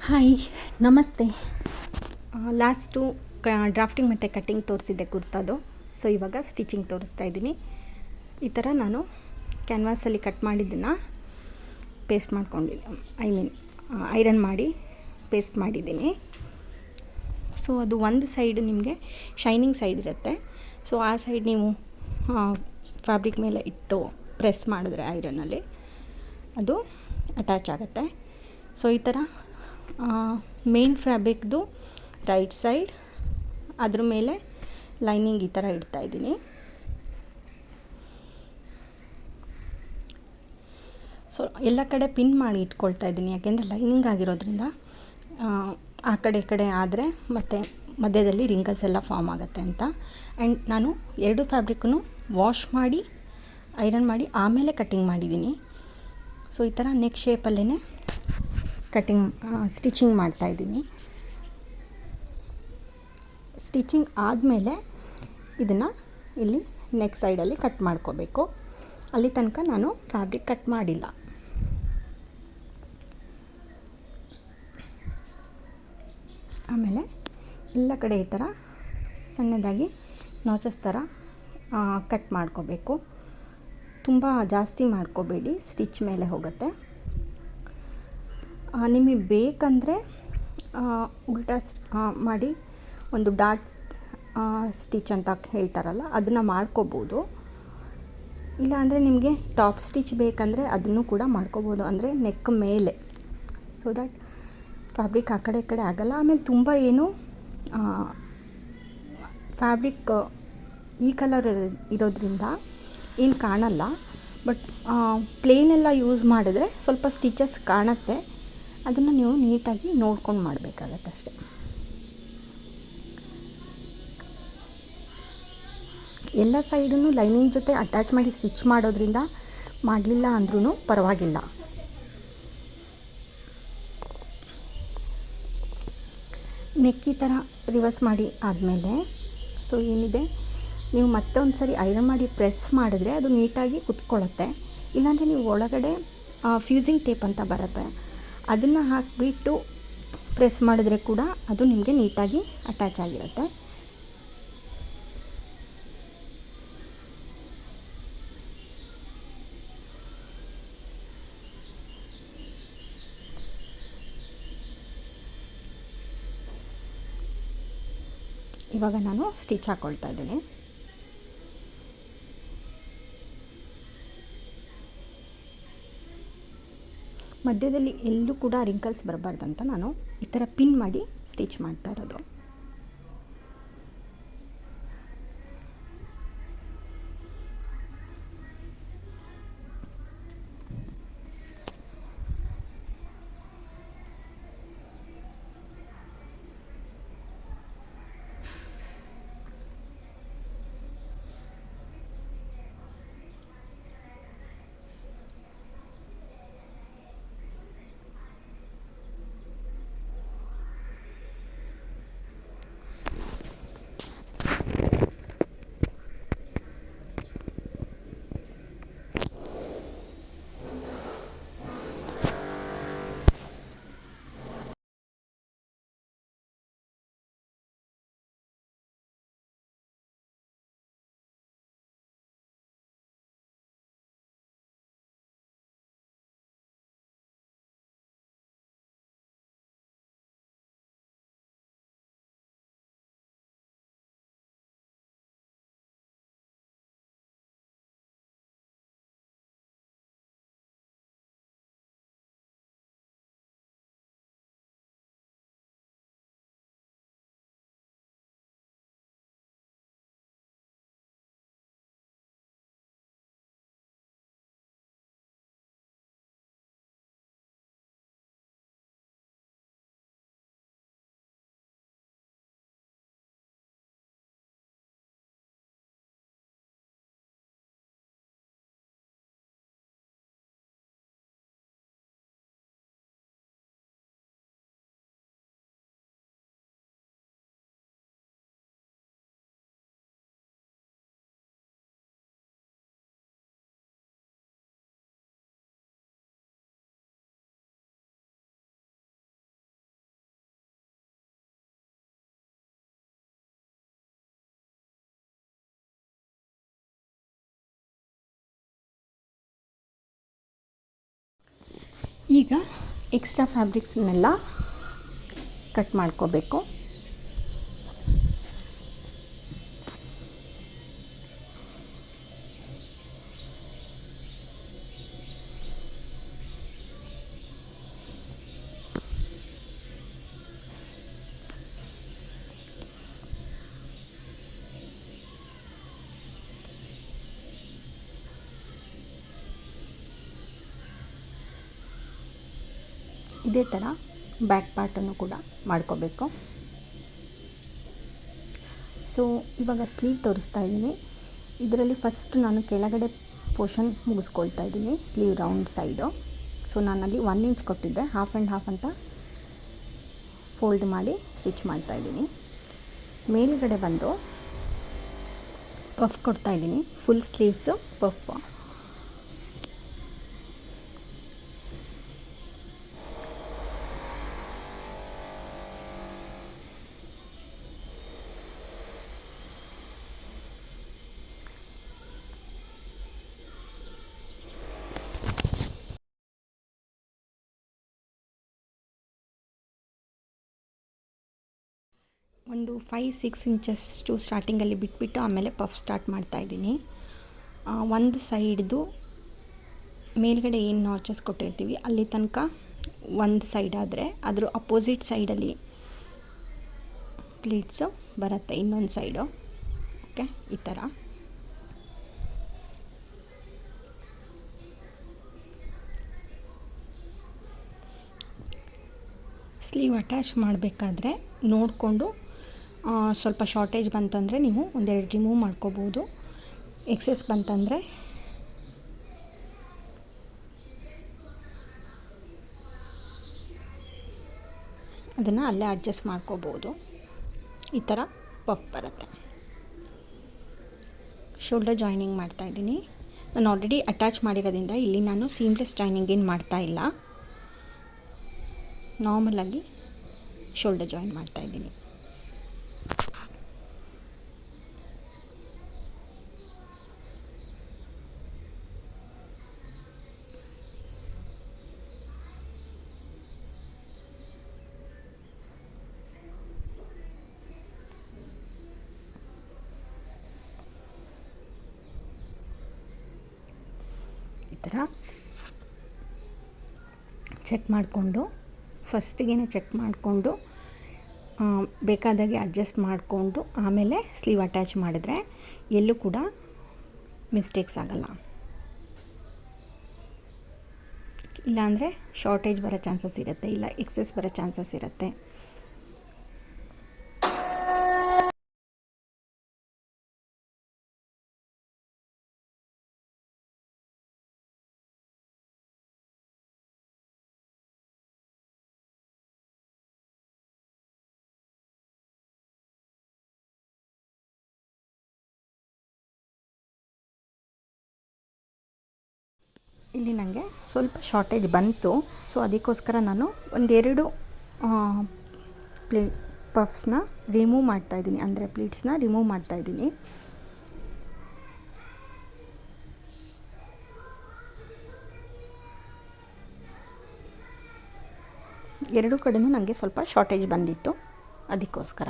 Hi, ನಮಸ್ತೆ. Last drafting ಮತ್ತು cutting ತೋರಿಸಿದ್ದೆ ಕುರ್ತಾದು. So ಇವಾಗ ಸ್ಟಿಚಿಂಗ್ ತೋರಿಸ್ತಾ ಇದ್ದೀನಿ. ಈ ಥರ ನಾನು ಕ್ಯಾನ್ವಾಸಲ್ಲಿ ಕಟ್ ಮಾಡಿದ್ದನ್ನು ಪೇಸ್ಟ್ ಮಾಡ್ಕೊಂಡಿದ್ದೀನಿ, ಐರನ್ ಮಾಡಿ ಪೇಸ್ಟ್ ಮಾಡಿದ್ದೀನಿ. ಸೊ ಅದು ಒಂದು ಸೈಡ್ ನಿಮಗೆ ಶೈನಿಂಗ್ ಸೈಡ್ ಇರುತ್ತೆ. ಸೊ ಆ ಸೈಡ್ ನೀವು ಫ್ಯಾಬ್ರಿಕ್ ಮೇಲೆ ಇಟ್ಟು ಪ್ರೆಸ್ ಮಾಡಿದ್ರೆ ಐರನ್ನಲ್ಲಿ ಅದು ಅಟ್ಯಾಚ್ ಆಗುತ್ತೆ. ಸೊ ಈ ಥರ ಮೇನ್ ಫ್ಯಾಬ್ರಿಕ್ದು ರೈಟ್ ಸೈಡ್ ಅದ್ರ ಮೇಲೆ ಲೈನಿಂಗ್ ಈ ಥರ ಇಡ್ತಾಯಿದ್ದೀನಿ. ಸೊ ಎಲ್ಲ ಕಡೆ ಪಿನ್ ಮಾಡಿ ಇಟ್ಕೊಳ್ತಾ ಇದ್ದೀನಿ, ಯಾಕೆಂದರೆ ಲೈನಿಂಗ್ ಆಗಿರೋದ್ರಿಂದ ಆ ಕಡೆ ಈ ಕಡೆ ಆದರೆ ಮತ್ತು ಮಧ್ಯದಲ್ಲಿ ರಿಂಗಲ್ಸ್ ಎಲ್ಲ ಫಾರ್ಮ್ ಆಗುತ್ತೆ ಅಂತ. ಆ್ಯಂಡ್ ನಾನು ಎರಡು ಫ್ಯಾಬ್ರಿಕ್ಕನ್ನು ವಾಶ್ ಮಾಡಿ ಐರನ್ ಮಾಡಿ ಆಮೇಲೆ ಕಟ್ಟಿಂಗ್ ಮಾಡಿದ್ದೀನಿ. ಸೊ ಈ ಥರ ನೆಕ್ ಶೇಪಲ್ಲೇ ಸ್ಟಿಚಿಂಗ್ ಮಾಡ್ತಾಯಿದ್ದೀನಿ. ಸ್ಟಿಚಿಂಗ್ ಆದಮೇಲೆ ಇದನ್ನು ಇಲ್ಲಿ ನೆಕ್ ಸೈಡಲ್ಲಿ ಕಟ್ ಮಾಡ್ಕೋಬೇಕು. ಅಲ್ಲಿ ತನಕ ನಾನು ಫ್ಯಾಬ್ರಿಕ್ ಕಟ್ ಮಾಡಿಲ್ಲ. ಆಮೇಲೆ ಎಲ್ಲ ಕಡೆ ಈ ಥರ ಸಣ್ಣದಾಗಿ ನಾಚಸ್ ಥರ ಕಟ್ ಮಾಡ್ಕೋಬೇಕು. ತುಂಬ ಜಾಸ್ತಿ ಮಾಡ್ಕೋಬೇಡಿ, ಸ್ಟಿಚ್ ಮೇಲೆ ಹೋಗುತ್ತೆ. ನಿಮಗೆ ಬೇಕಂದರೆ ಉಲ್ಟಾ ಮಾಡಿ ಒಂದು ಡಾಟ್ ಸ್ಟಿಚ್ ಅಂತ ಹೇಳ್ತಾರಲ್ಲ, ಅದನ್ನು ಮಾಡ್ಕೋಬೋದು. ಇಲ್ಲಾಂದರೆ ನಿಮಗೆ ಟಾಪ್ ಸ್ಟಿಚ್ ಬೇಕಂದರೆ ಅದನ್ನು ಕೂಡ ಮಾಡ್ಕೋಬೋದು, ಅಂದರೆ ನೆಕ್ ಮೇಲೆ. ಸೊ ದಟ್ ಫ್ಯಾಬ್ರಿಕ್ ಆ ಕಡೆ ಈ ಕಡೆ ಆಗೋಲ್ಲ. ಆಮೇಲೆ ತುಂಬ ಏನು ಫ್ಯಾಬ್ರಿಕ್ ಈ ಕಲರ್ ಇರೋದ್ರಿಂದ ಏನು ಕಾಣಲ್ಲ. ಬಟ್ ಪ್ಲೇನೆಲ್ಲ ಯೂಸ್ ಮಾಡಿದ್ರೆ ಸ್ವಲ್ಪ ಸ್ಟಿಚಸ್ ಕಾಣುತ್ತೆ. ಅದನ್ನು ನೀವು ನೀಟಾಗಿ ನೋಡ್ಕೊಂಡು ಮಾಡಬೇಕಾಗತ್ತೆ ಅಷ್ಟೆ. ಎಲ್ಲ ಸೈಡನ್ನು ಲೈನಿಂಗ್ ಜೊತೆ ಅಟ್ಯಾಚ್ ಮಾಡಿ ಸ್ಟಿಚ್ ಮಾಡೋದ್ರಿಂದ ಮಾಡಲಿಲ್ಲ ಅಂದ್ರೂ ಪರವಾಗಿಲ್ಲ. ನೆಕ್ ಈ ಥರ ರಿವರ್ಸ್ ಮಾಡಿ ಆದಮೇಲೆ ಸೊ ಏನಿದೆ, ನೀವು ಮತ್ತೆ ಒಂದು ಸರಿ ಐರನ್ ಮಾಡಿ ಪ್ರೆಸ್ ಮಾಡಿದ್ರೆ ಅದು ನೀಟಾಗಿ ಕುತ್ಕೊಳ್ಳುತ್ತೆ. ಇಲ್ಲಾಂದರೆ ನೀವು ಒಳಗಡೆ ಫ್ಯೂಸಿಂಗ್ ಟೇಪ್ ಅಂತ ಬರುತ್ತೆ, ಅದನ್ನು ಹಾಕಿಬಿಟ್ಟು ಪ್ರೆಸ್ ಮಾಡಿದ್ರೆ ಕೂಡ ಅದು ನಿಮಗೆ ನೀಟಾಗಿ ಅಟ್ಯಾಚ್ ಆಗಿರುತ್ತೆ. ಇವಾಗ ನಾನು ಸ್ಟಿಚ್ ಹಾಕ್ಕೊಳ್ತಾ ಇದ್ದೀನಿ. ಮಧ್ಯದಲ್ಲಿ ಎಲ್ಲೂ ಕೂಡ ರಿಂಕಲ್ಸ್ ಬರಬಾರ್ದಂತ ನಾನು ಈ ಥರ ಪಿನ್ ಮಾಡಿ ಸ್ಟಿಚ್ ಮಾಡ್ತಾ ಇರೋದು. ಈಗ ಎಕ್ಸ್ಟ್ರಾ ಫ್ಯಾಬ್ರಿಕ್ಸ್ನೆಲ್ಲ ಕಟ್ ಮಾಡ್ಕೋಬೇಕು. ಇದೇ ಥರ ಬ್ಯಾಕ್ ಪಾರ್ಟನ್ನು ಕೂಡ ಮಾಡ್ಕೋಬೇಕು. ಸೊ ಇವಾಗ ಸ್ಲೀವ್ ತೋರಿಸ್ತಾ ಇದ್ದೀನಿ. ಇದರಲ್ಲಿ ಫಸ್ಟ್ ನಾನು ಕೆಳಗಡೆ ಪೋರ್ಷನ್ ಮುಗಿಸ್ಕೊಳ್ತಾ ಇದ್ದೀನಿ, ಸ್ಲೀವ್ ರೌಂಡ್ ಸೈಡು. ಸೊ ನಾನಲ್ಲಿ 1 ಇಂಚ್ ಕೊಟ್ಟಿದ್ದೆ, ಹಾಫ್ ಆ್ಯಂಡ್ ಹಾಫ್ ಅಂತ ಫೋಲ್ಡ್ ಮಾಡಿ ಸ್ಟಿಚ್ ಮಾಡ್ತಾಯಿದ್ದೀನಿ. ಮೇಲುಗಡೆ ಬಂದು ಪಫ್ ಕೊಡ್ತಾಯಿದ್ದೀನಿ, ಫುಲ್ ಸ್ಲೀವ್ಸು ಪಫ್. ಒಂದು 5-6 ಇಂಚಷ್ಟು ಸ್ಟಾರ್ಟಿಂಗಲ್ಲಿ ಬಿಟ್ಬಿಟ್ಟು ಆಮೇಲೆ ಪಫ್ ಸ್ಟಾರ್ಟ್ ಮಾಡ್ತಾಯಿದ್ದೀನಿ. ಒಂದು ಸೈಡ್ದು ಮೇಲ್ಗಡೆ ಏನು ನಾಚಸ್ ಕೊಟ್ಟಿರ್ತೀವಿ ಅಲ್ಲಿ ತನಕ ಒಂದು ಸೈಡ್ ಆದರೆ ಅದ್ರ ಅಪೋಸಿಟ್ ಸೈಡಲ್ಲಿ ಪ್ಲೀಟ್ಸು ಬರುತ್ತೆ ಇನ್ನೊಂದು ಸೈಡು. ಓಕೆ, ಈ ಥರ. ಸ್ಲೀವ್ ಅಟ್ಯಾಚ್ ಮಾಡಬೇಕಾದ್ರೆ ನೋಡಿಕೊಂಡು ಸ್ವಲ್ಪ ಶಾರ್ಟೇಜ್ ಬಂತಂದರೆ ನೀವು ಒಂದೆರಡು ರಿಮೂವ್ ಮಾಡ್ಕೋಬೋದು. ಎಕ್ಸೆಸ್ ಬಂತಂದರೆ ಅದನ್ನು ಅಲ್ಲೇ ಅಡ್ಜಸ್ಟ್ ಮಾಡ್ಕೋಬೋದು. ಈ ಥರ ಪಫ್ ಬರುತ್ತೆ. ಶೋಲ್ಡರ್ ಜಾಯ್ನಿಂಗ್ ಮಾಡ್ತಾಯಿದ್ದೀನಿ. ನಾನು ಆಲ್ರೆಡಿ ಅಟ್ಯಾಚ್ ಮಾಡಿರೋದ್ರಿಂದ ಇಲ್ಲಿ ನಾನು ಸೀಮ್ಲೆಸ್ ಜಾಯ್ನಿಂಗ್ ಏನು ಮಾಡ್ತಾಯಿಲ್ಲ, ನಾರ್ಮಲಾಗಿ ಶೋಲ್ಡರ್ ಜಾಯಿನ್ ಮಾಡ್ತಾಯಿದ್ದೀನಿ. ಈ ಥರ ಚೆಕ್ ಮಾಡಿಕೊಂಡು, ಫಸ್ಟಿಗೆ ಚೆಕ್ ಮಾಡಿಕೊಂಡು ಬೇಕಾದಾಗೆ ಅಡ್ಜಸ್ಟ್ ಮಾಡಿಕೊಂಡು ಆಮೇಲೆ ಸ್ಲೀವ್ ಅಟ್ಯಾಚ್ ಮಾಡಿದ್ರೆ ಎಲ್ಲೂ ಕೂಡ ಮಿಸ್ಟೇಕ್ಸ್ ಆಗಲ್ಲ. ಇಲ್ಲಾಂದರೆ ಶಾರ್ಟೇಜ್ ಬರೋ ಚಾನ್ಸಸ್ ಇರುತ್ತೆ, ಇಲ್ಲ ಎಕ್ಸೆಸ್ ಬರೋ ಚಾನ್ಸಸ್ ಇರುತ್ತೆ. ಇಲ್ಲಿ ನನಗೆ ಸ್ವಲ್ಪ ಶಾರ್ಟೇಜ್ ಬಂತು, ಸೊ ಅದಕ್ಕೋಸ್ಕರ ನಾನು ಒಂದೆರಡು ಪಫ್ಸ್ನ ರಿಮೂವ್ ಮಾಡ್ತಾಯಿದ್ದೀನಿ, ಅಂದರೆ ಪ್ಲೀಟ್ಸ್ನ ರಿಮೂವ್ ಮಾಡ್ತಾಯಿದ್ದೀನಿ. ಎರಡೂ ಕಡೆಯೂ ನನಗೆ ಸ್ವಲ್ಪ ಶಾರ್ಟೇಜ್ ಬಂದಿತ್ತು, ಅದಕ್ಕೋಸ್ಕರ.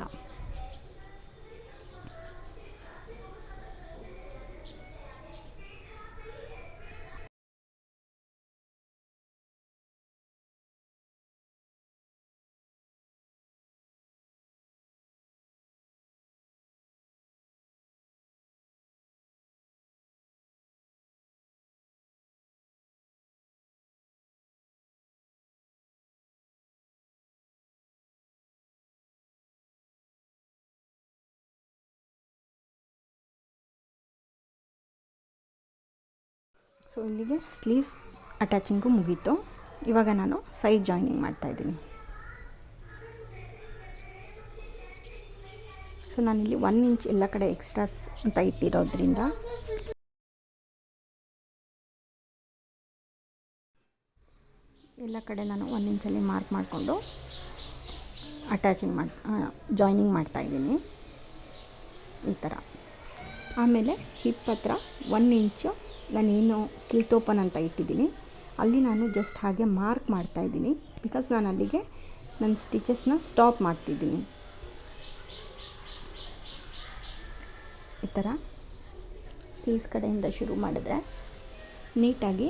ಸೊ ಇಲ್ಲಿಗೆ ಸ್ಲೀವ್ಸ್ ಅಟ್ಯಾಚಿಂಗು ಮುಗೀತು. ಇವಾಗ ನಾನು ಸೈಡ್ ಜಾಯ್ನಿಂಗ್ ಮಾಡ್ತಾಯಿದ್ದೀನಿ. ಸೊ ನಾನಿಲ್ಲಿ 1 ಇಂಚ್ ಎಲ್ಲ ಕಡೆ ಎಕ್ಸ್ಟ್ರಾಸ್ ಅಂತ ಇಟ್ಟಿರೋದ್ರಿಂದ ಎಲ್ಲ ಕಡೆ ನಾನು 1 ಇಂಚಲ್ಲಿ ಮಾರ್ಕ್ ಮಾಡಿಕೊಂಡು ಜಾಯ್ನಿಂಗ್ ಮಾಡ್ತಾಯಿದ್ದೀನಿ ಈ ಥರ. ಆಮೇಲೆ ಹಿಪ್ ಹತ್ರ 1 ಇಂಚು ನಾನೇನು ಸ್ಲಿಟ್ ಓಪನ್ ಅಂತ ಇಟ್ಟಿದ್ದೀನಿ ಅಲ್ಲಿ ನಾನು ಜಸ್ಟ್ ಹಾಗೆ ಮಾರ್ಕ್ ಮಾಡ್ತಾಯಿದ್ದೀನಿ, ಬಿಕಾಸ್ ನಾನು ಅಲ್ಲಿಗೆ ನನ್ನ ಸ್ಟಿಚಸ್ನ ಸ್ಟಾಪ್ ಮಾಡ್ತಿದ್ದೀನಿ. ಈ ಥರ ಸ್ಲೀವ್ಸ್ ಕಡೆಯಿಂದ ಶುರು ಮಾಡಿದ್ರೆ ನೀಟಾಗಿ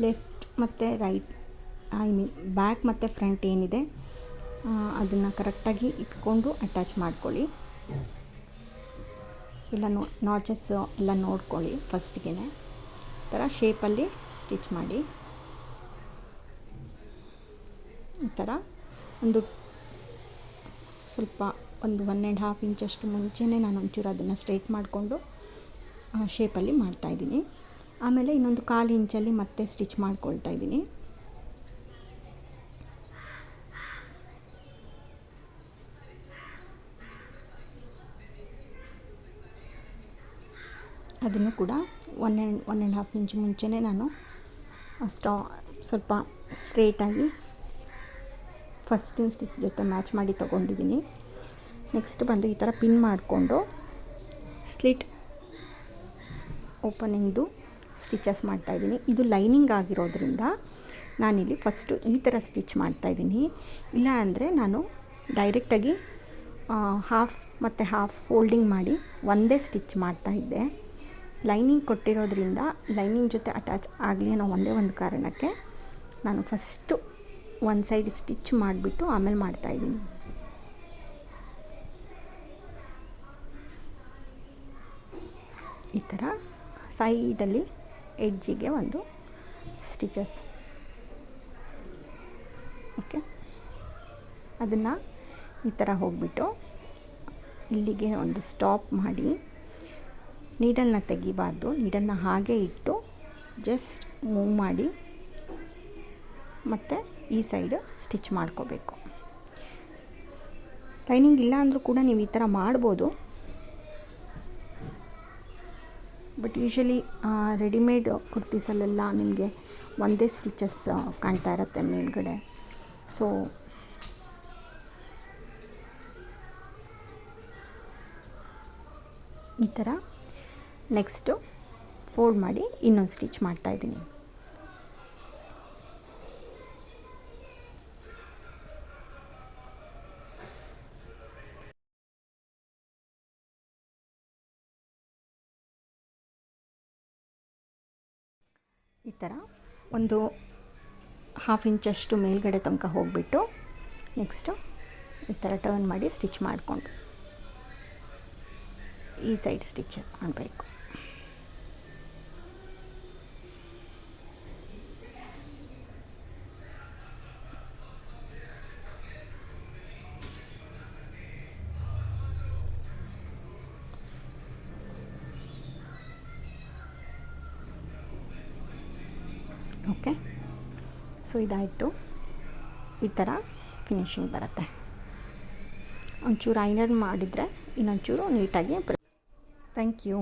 ಲೆಫ್ಟ್ ಮತ್ತು ರೈಟ್, ಐ ಮೀನ್ ಬ್ಯಾಕ್ ಮತ್ತು ಫ್ರಂಟ್ ಏನಿದೆ ಅದನ್ನು ಕರೆಕ್ಟಾಗಿ ಇಟ್ಕೊಂಡು ಅಟ್ಯಾಚ್ ಮಾಡ್ಕೊಳ್ಳಿ. ಇಲ್ಲ ನಾಚಸ್ ಎಲ್ಲ ನೋಡ್ಕೊಳ್ಳಿ ಫಸ್ಟ್ಗೆ. ಈ ಥರ ಶೇಪಲ್ಲಿ ಸ್ಟಿಚ್ ಮಾಡಿ. ಈ ಥರ ಸ್ವಲ್ಪ ಒಂದು 1.5 ಇಂಚಷ್ಟು ಮುಂಚೆನೇ ನಾನು ಒಂಚೂರು ಅದನ್ನು ಸ್ಟ್ರೈಟ್ ಮಾಡಿಕೊಂಡು ಶೇಪಲ್ಲಿ ಮಾಡ್ತಾಯಿದ್ದೀನಿ. ಆಮೇಲೆ ಇನ್ನೊಂದು 1/4 ಇಂಚಲ್ಲಿ ಮತ್ತೆ ಸ್ಟಿಚ್ ಮಾಡ್ಕೊಳ್ತಾ ಇದ್ದೀನಿ. ಅದನ್ನು ಕೂಡ 1.5 ಇಂಚ್ ಮುಂಚೆನೇ ನಾನು ಸ್ವಲ್ಪ ಸ್ಟ್ರೇಟಾಗಿ ಫಸ್ಟಿನ ಸ್ಟಿಚ್ ಜೊತೆ ಮ್ಯಾಚ್ ಮಾಡಿ ತೊಗೊಂಡಿದ್ದೀನಿ. ನೆಕ್ಸ್ಟ್ ಬಂದು ಈ ಥರ ಪಿನ್ ಮಾಡಿಕೊಂಡು ಸ್ಲಿಟ್ ಓಪನಿಂಗ್ದು ಸ್ಟಿಚಸ್ ಮಾಡ್ತಾಯಿದ್ದೀನಿ. ಇದು ಲೈನಿಂಗ್ ಆಗಿರೋದ್ರಿಂದ ನಾನಿಲ್ಲಿ ಫಸ್ಟು ಈ ಥರ ಸ್ಟಿಚ್ ಮಾಡ್ತಾಯಿದ್ದೀನಿ. ಇಲ್ಲ ಅಂದರೆ ನಾನು ಡೈರೆಕ್ಟಾಗಿ ಹಾಫ್ ಮತ್ತು ಹಾಫ್ ಫೋಲ್ಡಿಂಗ್ ಮಾಡಿ ಒಂದೇ ಸ್ಟಿಚ್ ಮಾಡ್ತಾಯಿದ್ದೆ. ಲೈನಿಂಗ್ ಕೊಟ್ಟಿರೋದ್ರಿಂದ ಲೈನಿಂಗ್ ಜೊತೆ ಅಟ್ಯಾಚ್ ಆಗಲಿ ಅನ್ನೋ ಒಂದು ಕಾರಣಕ್ಕೆ ನಾನು ಫಸ್ಟು ಒಂದು ಸೈಡ್ ಸ್ಟಿಚ್ ಮಾಡಿಬಿಟ್ಟು ಆಮೇಲೆ ಮಾಡ್ತಾಯಿದ್ದೀನಿ. ಈ ಥರ ಸೈಡಲ್ಲಿ ಎಡ್ಜಿಗೆ ಒಂದು ಸ್ಟಿಚಸ್. ಓಕೆ, ಅದನ್ನು ಈ ಥರ ಹೋಗಿಬಿಟ್ಟು ಇಲ್ಲಿಗೆ ಒಂದು ಸ್ಟಾಪ್ ಮಾಡಿ, ನೀಡಲ್ನ ತೆಗಿಬಾರ್ದು, ನೀಡಲ್ನ ಹಾಗೆ ಇಟ್ಟು ಜಸ್ಟ್ ಮೂವ್ ಮಾಡಿ ಮತ್ತು ಈ ಸೈಡ್ ಸ್ಟಿಚ್ ಮಾಡ್ಕೋಬೇಕು. ಲೈನಿಂಗ್ ಇಲ್ಲ ಅಂದರೂ ಕೂಡ ನೀವು ಈ ಥರ ಮಾಡ್ಬೋದು, ಬಟ್ ಯೂಶ್ವಲಿ ರೆಡಿಮೇಡ್ ಕುರ್ತೀಸಲ್ಲೆಲ್ಲ ನಿಮಗೆ ಒಂದೇ ಸ್ಟಿಚಸ್ ಕಾಣ್ತಾ ಇರುತ್ತೆ ಮೇಲ್ಗಡೆ. ಸೊ ಈ ಥರ ನೆಕ್ಸ್ಟು ಫೋಲ್ಡ್ ಮಾಡಿ ಇನ್ನೊಂದು ಸ್ಟಿಚ್ ಮಾಡ್ತಾಯಿದ್ದೀನಿ. ಈ ಥರ ಒಂದು 1/2 ಇಂಚಷ್ಟು ಮೇಲ್ಗಡೆ ತನಕ ಹೋಗಿಬಿಟ್ಟು ನೆಕ್ಸ್ಟು ಈ ಥರ ಟರ್ನ್ ಮಾಡಿ ಸ್ಟಿಚ್ ಮಾಡಿಕೊಂಡು ಈ ಸೈಡ್ ಸ್ಟಿಚ್ ಮಾಡಬೇಕು. ಓಕೆ, ಸೊ ಇದಾಯಿತು. ಈ ಥರ ಫಿನಿಶಿಂಗ್ ಬರುತ್ತೆ. ಒಂಚೂರು ಐರನ್ ಮಾಡಿದರೆ ಇನ್ನೊಂಚೂರು ನೀಟಾಗಿ. Thank you.